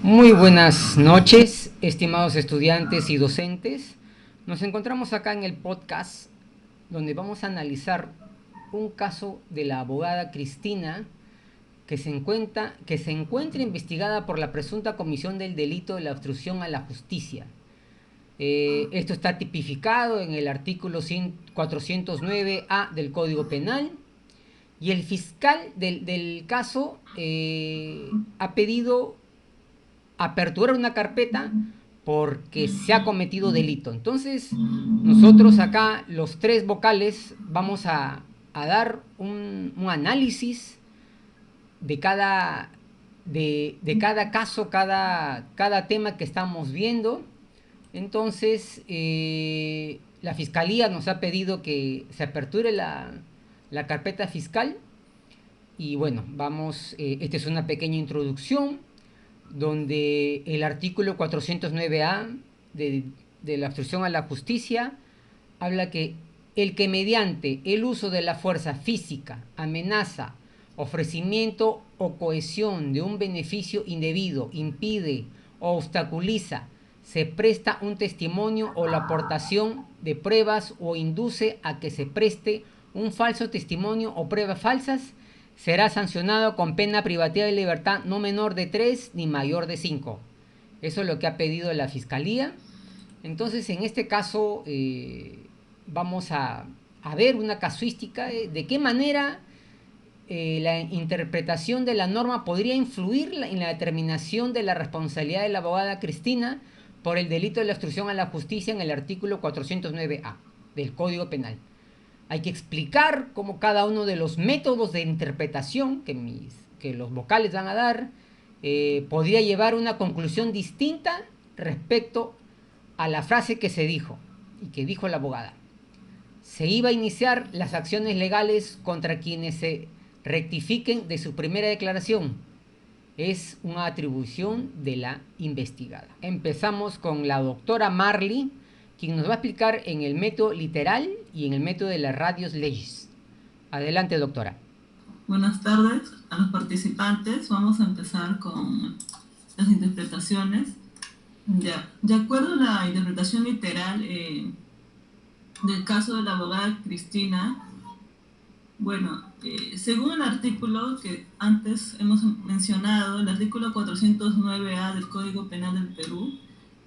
Muy buenas noches, estimados estudiantes y docentes. Nos encontramos acá en el podcast donde vamos a analizar un caso de la abogada Cristina que se encuentra investigada por la presunta comisión del delito de la obstrucción a la justicia. Esto está tipificado en el artículo 409A del Código Penal y el fiscal del caso ha pedido aperturar una carpeta porque se ha cometido delito. Entonces, nosotros acá, los tres vocales, vamos a dar un análisis de cada caso, cada tema que estamos viendo. Entonces, la Fiscalía nos ha pedido que se aperture la carpeta fiscal. Y bueno, esta es una pequeña introducción donde el artículo 409A de la obstrucción a la justicia habla que el que mediante el uso de la fuerza física, amenaza, ofrecimiento o cohesión de un beneficio indebido impide o obstaculiza, se presta un testimonio o la aportación de pruebas o induce a que se preste un falso testimonio o pruebas falsas, será sancionado con pena privativa de libertad no menor de 3 ni mayor de 5. Eso es lo que ha pedido la Fiscalía. Entonces, en este caso, vamos a ver una casuística de qué manera la interpretación de la norma podría influir en la determinación de la responsabilidad de la abogada Cristina por el delito de la obstrucción a la justicia en el artículo 409A del Código Penal. Hay que explicar cómo cada uno de los métodos de interpretación que los vocales van a dar podría llevar a una conclusión distinta respecto a la frase que se dijo y que dijo la abogada. Se iba a iniciar las acciones legales contra quienes se rectifiquen de su primera declaración. Es una atribución de la investigada. Empezamos con la doctora Marley, quien nos va a explicar en el método literal y en el método de las radios legis. Adelante, doctora. Buenas tardes a los participantes. Vamos a empezar con las interpretaciones. De acuerdo a la interpretación literal del caso de la abogada Cristina, según el artículo que antes hemos mencionado, el artículo 409A del Código Penal del Perú,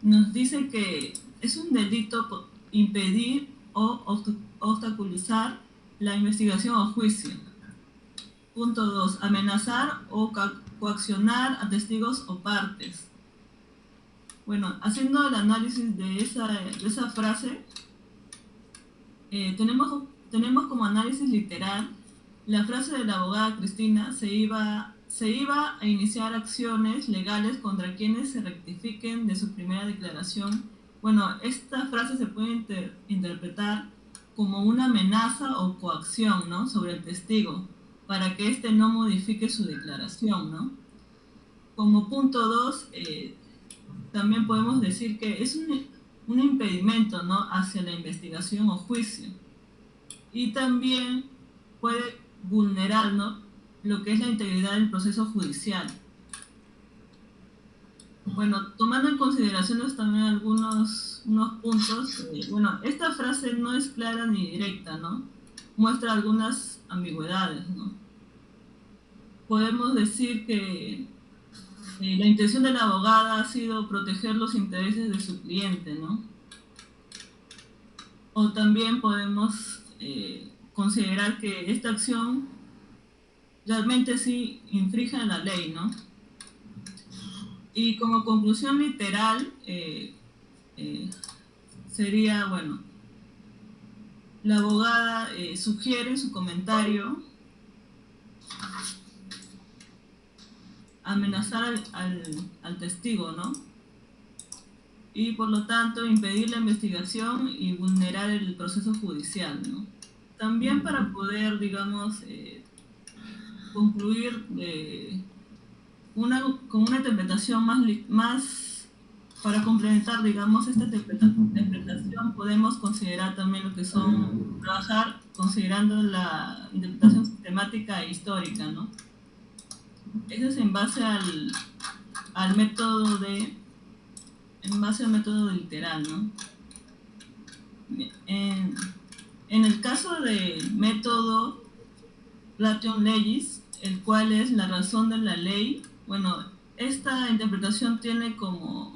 nos dice que es un delito impedir o obstaculizar la investigación o juicio. Punto 2. Amenazar o coaccionar a testigos o partes. Bueno, haciendo el análisis de esa frase, tenemos como análisis literal la frase de la abogada Cristina: se iba a iniciar acciones legales contra quienes se rectifiquen de su primera declaración. Bueno, esta frase se puede interpretar como una amenaza o coacción, ¿no?, sobre el testigo, para que éste no modifique su declaración, ¿no? Como punto 2, también podemos decir que es un impedimento, ¿no?, hacia la investigación o juicio. Y también puede vulnerar, ¿no?, lo que es la integridad del proceso judicial. Bueno, tomando en consideración también unos puntos, esta frase no es clara ni directa, ¿no? Muestra algunas ambigüedades, ¿no? Podemos decir que la intención de la abogada ha sido proteger los intereses de su cliente, ¿no? O también podemos considerar que esta acción realmente sí infringe la ley, ¿no? Y como conclusión literal sería, la abogada sugiere en su comentario amenazar al testigo, ¿no? Y por lo tanto impedir la investigación y vulnerar el proceso judicial, ¿no? También para poder, digamos, concluir con una interpretación más para complementar, digamos, esta interpretación, podemos considerar también lo que son, trabajar considerando la interpretación sistemática e histórica, ¿no? Eso es en base al método en base al método literal, ¿no? En, en el caso del método Ration Legis, el cual es la razón de la ley, bueno, esta interpretación tiene como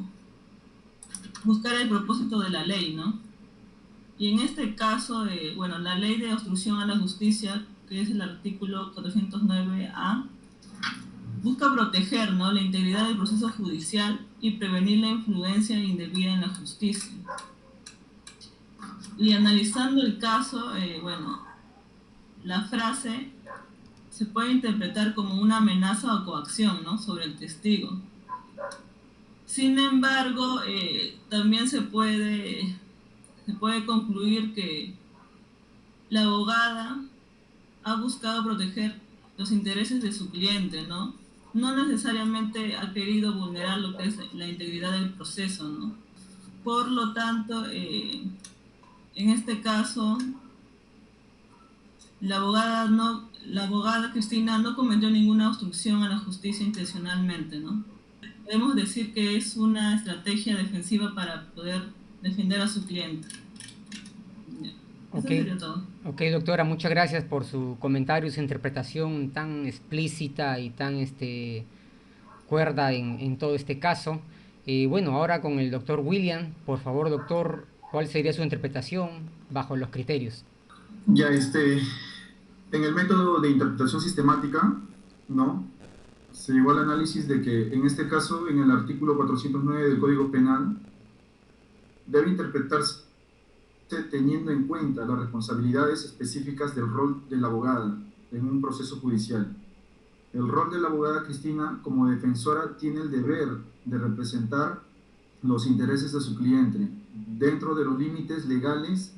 buscar el propósito de la ley, ¿no? Y en este caso, bueno, la ley de obstrucción a la justicia, que es el artículo 409A, busca proteger, ¿no?, la integridad del proceso judicial y prevenir la influencia indebida en la justicia. Y analizando el caso, bueno, la frase se puede interpretar como una amenaza o coacción, ¿no?, sobre el testigo. Sin embargo, también se puede concluir que la abogada ha buscado proteger los intereses de su cliente, ¿no? No necesariamente ha querido vulnerar lo que es la integridad del proceso, ¿no? Por lo tanto, en este caso, la abogada Cristina no cometió ninguna obstrucción a la justicia intencionalmente, ¿no? Podemos decir que es una estrategia defensiva para poder defender a su cliente. Eso Ok, sería todo. ok, doctora, muchas gracias por su comentario y su interpretación tan explícita y tan cuerda en todo este caso. Bueno, ahora con el doctor William, por favor, doctor, ¿cuál sería su interpretación bajo los criterios? Ya, en el método de interpretación sistemática, ¿no? Se llegó al análisis de que en este caso, en el artículo 409 del Código Penal, debe interpretarse teniendo en cuenta las responsabilidades específicas del rol de la abogada en un proceso judicial. El rol de la abogada Cristina como defensora tiene el deber de representar los intereses de su cliente dentro de los límites legales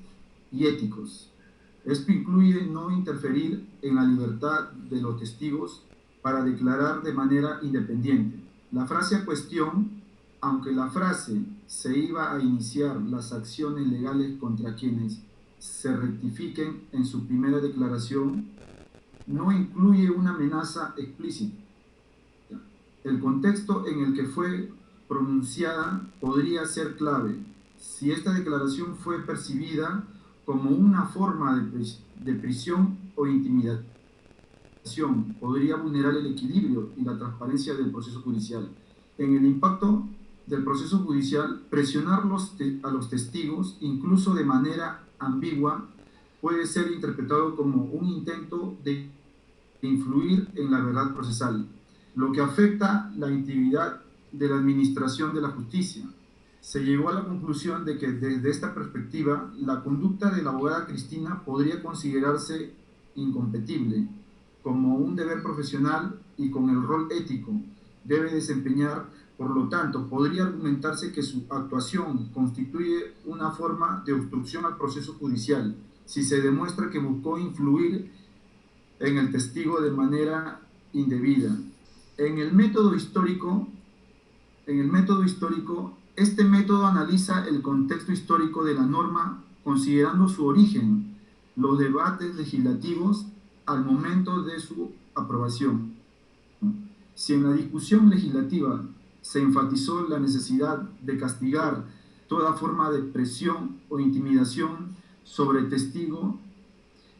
y éticos. Esto incluye no interferir en la libertad de los testigos para declarar de manera independiente. La frase a cuestión, aunque la frase se iba a iniciar las acciones legales contra quienes se rectifiquen en su primera declaración, no incluye una amenaza explícita. El contexto en el que fue pronunciada podría ser clave. Si esta declaración fue percibida como una forma de prisión o intimidación, podría vulnerar el equilibrio y la transparencia del proceso judicial. En el impacto del proceso judicial, presionar a los testigos, incluso de manera ambigua, puede ser interpretado como un intento de influir en la verdad procesal, lo que afecta la integridad de la administración de la justicia. Se llegó a la conclusión de que desde esta perspectiva, la conducta de la abogada Cristina podría considerarse incompatible, como un deber profesional y con el rol ético debe desempeñar. Por lo tanto, podría argumentarse que su actuación constituye una forma de obstrucción al proceso judicial, si se demuestra que buscó influir en el testigo de manera indebida. En el método histórico, este método analiza el contexto histórico de la norma considerando su origen, los debates legislativos al momento de su aprobación. Si en la discusión legislativa se enfatizó la necesidad de castigar toda forma de presión o intimidación sobre el testigo,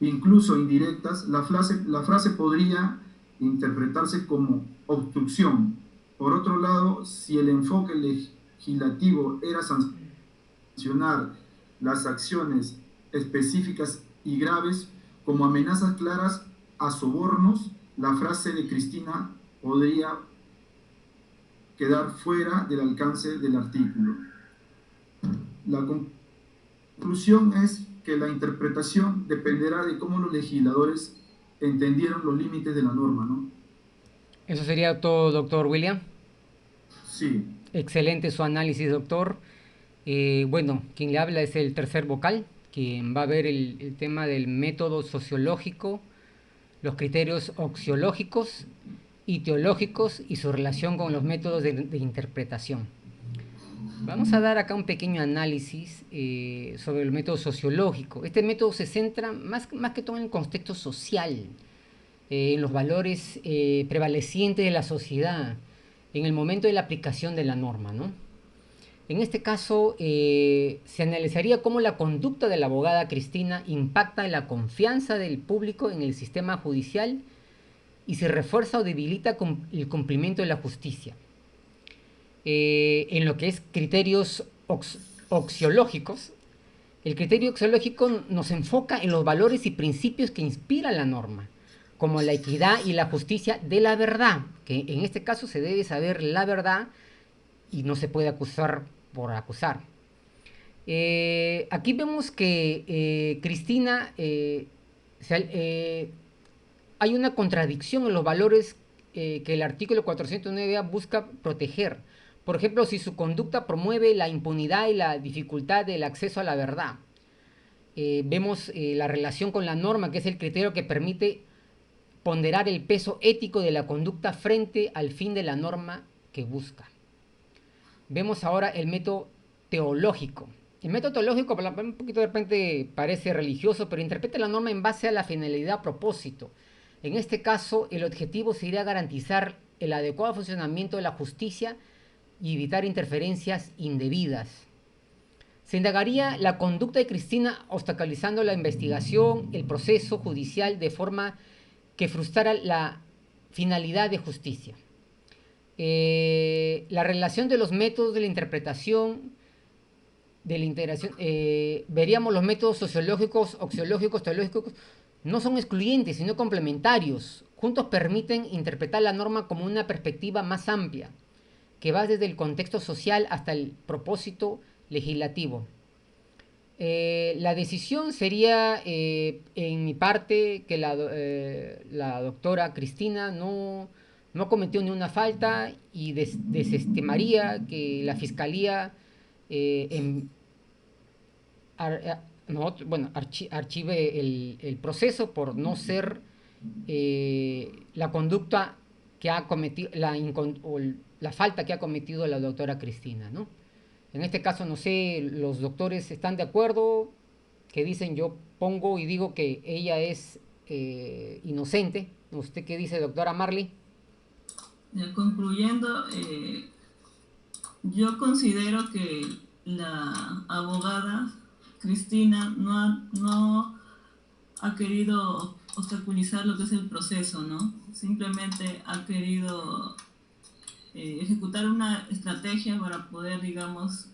incluso indirectas, la frase podría interpretarse como obstrucción. Por otro lado, si el enfoque legislativo era sancionar las acciones específicas y graves como amenazas claras a sobornos, la frase de Cristina podría quedar fuera del alcance del artículo. La conclusión es que la interpretación dependerá de cómo los legisladores entendieron los límites de la norma, ¿no? Eso sería todo, doctor William. Sí. Excelente su análisis, doctor. Bueno, quien le habla es el tercer vocal, quien va a ver el tema del método sociológico, los criterios axiológicos y teológicos y su relación con los métodos de interpretación. Vamos a dar acá un pequeño análisis sobre el método sociológico. Este método se centra más que todo en el contexto social, en los valores prevalecientes de la sociedad, en el momento de la aplicación de la norma, ¿no? En este caso, se analizaría cómo la conducta de la abogada Cristina impacta en la confianza del público en el sistema judicial y se refuerza o debilita el cumplimiento de la justicia. En lo que es criterios oxiológicos, el criterio axiológico nos enfoca en los valores y principios que inspiran la norma, como la equidad y la justicia de la verdad, que en este caso se debe saber la verdad y no se puede acusar por acusar. Aquí vemos que Cristina, hay una contradicción en los valores que el artículo 409A busca proteger. Por ejemplo, si su conducta promueve la impunidad y la dificultad del acceso a la verdad. Vemos la relación con la norma, que es el criterio que permite ponderar el peso ético de la conducta frente al fin de la norma que busca. Vemos ahora el método teológico. El método teológico, un poquito de repente parece religioso, pero interpreta la norma en base a la finalidad, propósito. En este caso, el objetivo sería garantizar el adecuado funcionamiento de la justicia y evitar interferencias indebidas. Se indagaría la conducta de Cristina obstaculizando la investigación, el proceso judicial de forma que frustrara la finalidad de justicia. La relación de los métodos de la interpretación, de la integración, veríamos los métodos sociológicos, oxiológicos, teológicos, no son excluyentes, sino complementarios. Juntos permiten interpretar la norma como una perspectiva más amplia, que va desde el contexto social hasta el propósito legislativo. La decisión sería, en mi parte, que la doctora Cristina no cometió ni una falta y desestimaría que la Fiscalía archive el proceso por no ser la conducta que ha cometido, la falta que ha cometido la doctora Cristina, ¿no? En este caso, no sé, los doctores están de acuerdo, que dicen, yo pongo y digo que ella es inocente. ¿Usted qué dice, doctora Marley? Concluyendo, yo considero que la abogada Cristina no ha querido obstaculizar lo que es el proceso, ¿no? Simplemente ha querido ejecutar una estrategia para poder, digamos,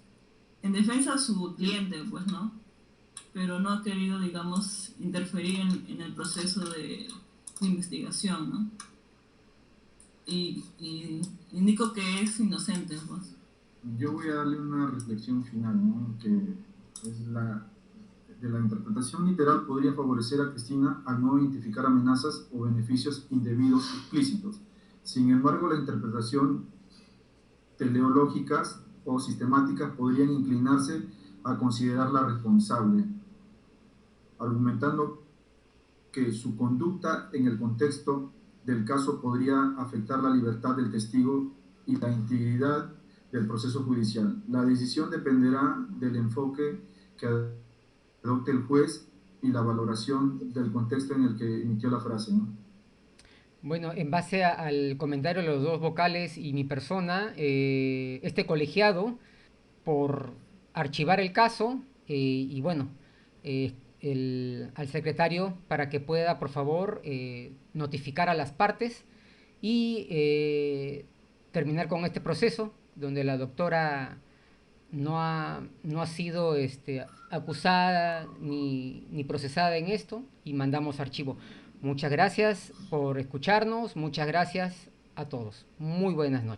en defensa de su cliente, pues, ¿no? Pero no ha querido, digamos, interferir en el proceso de investigación, ¿no? Y indico que es inocente, pues. Yo voy a darle una reflexión final, ¿no? Que es de la interpretación literal podría favorecer a Cristina al no identificar amenazas o beneficios indebidos explícitos. Sin embargo, la interpretación teleológicas o sistemáticas podrían inclinarse a considerarla responsable, argumentando que su conducta en el contexto del caso podría afectar la libertad del testigo y la integridad del proceso judicial. La decisión dependerá del enfoque que adopte el juez y la valoración del contexto en el que emitió la frase, ¿no? Bueno, en base al comentario de los dos vocales y mi persona, este colegiado, por archivar el caso, y bueno, al secretario para que pueda, por favor, notificar a las partes y terminar con este proceso donde la doctora no ha sido acusada ni procesada en esto, y mandamos archivo. Muchas gracias por escucharnos, muchas gracias a todos. Muy buenas noches.